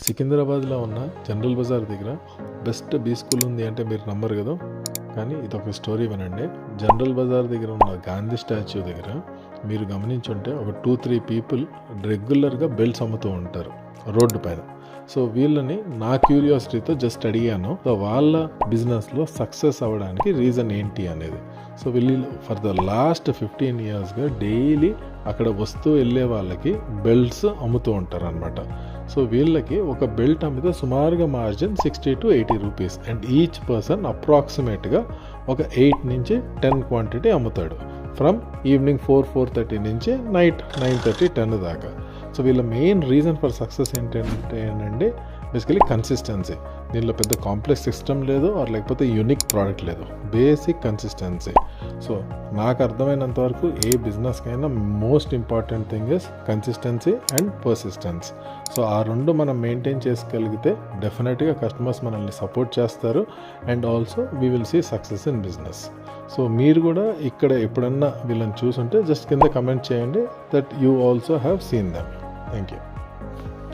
సికింద్రాబాద్లో ఉన్న జనరల్ బజార్ దగ్గర బెస్ట్ బీ స్కూల్ ఉంది అంటే మీరు నమ్మరు కదా, కానీ ఇదొక స్టోరీ వినండి. జనరల్ బజార్ దగ్గర ఉన్న గాంధీ స్టాచ్యూ దగ్గర మీరు గమనించుంటే ఒక 2-3 పీపుల్ రెగ్యులర్గా బెల్ట్స్ అమ్ముతూ ఉంటారు రోడ్డు పైన. సో వీళ్ళని నా క్యూరియాసిటీతో జస్ట్ అడిగాను, సో వాళ్ళ బిజినెస్లో సక్సెస్ అవ్వడానికి రీజన్ ఏంటి అనేది. సో వీళ్ళు ఫర్ ద లాస్ట్ 15 yearsగా డైలీ అక్కడ వస్తూ వెళ్ళే వాళ్ళకి బెల్ట్స్ అమ్ముతూ ఉంటారు అనమాట. సో వీళ్ళకి ఒక బెల్ట్ అమ్మితే సుమారుగా margin 60 to 80 rupees, and each person అప్రాక్సిమేట్గా ఒక 8 నుంచి 10 క్వాంటిటీ అమ్ముతాడు ఫ్రమ్ ఈవినింగ్ 4-4:30 నుంచి నైట్ 9:30-10 దాకా. సో వీళ్ళ మెయిన్ రీజన్ ఫర్ సక్సెస్ ఏంటంటే బేసికలీ కన్సిస్టెన్సీ. దీనిలో పెద్ద కాంప్లెక్స్ సిస్టమ్ లేదు, ఆర్ లేకపోతే యూనిక్ ప్రోడక్ట్ లేదు, బేసిక్ కన్సిస్టెన్సీ. సో నాకు అర్థమైనంత వరకు ఏ బిజినెస్కైనా most important thing is consistency and persistence. So ఆ రెండు మనం మెయింటైన్ చేసుకోగలిగితే డెఫినెట్గా కస్టమర్స్ మనల్ని సపోర్ట్ చేస్తారు, and also we will see success in business. So మీరు కూడా ఇక్కడ ఎప్పుడన్నా వీళ్ళని చూసుంటే జస్ట్ కింద కమెంట్ చేయండి that you also have seen them. Thank you.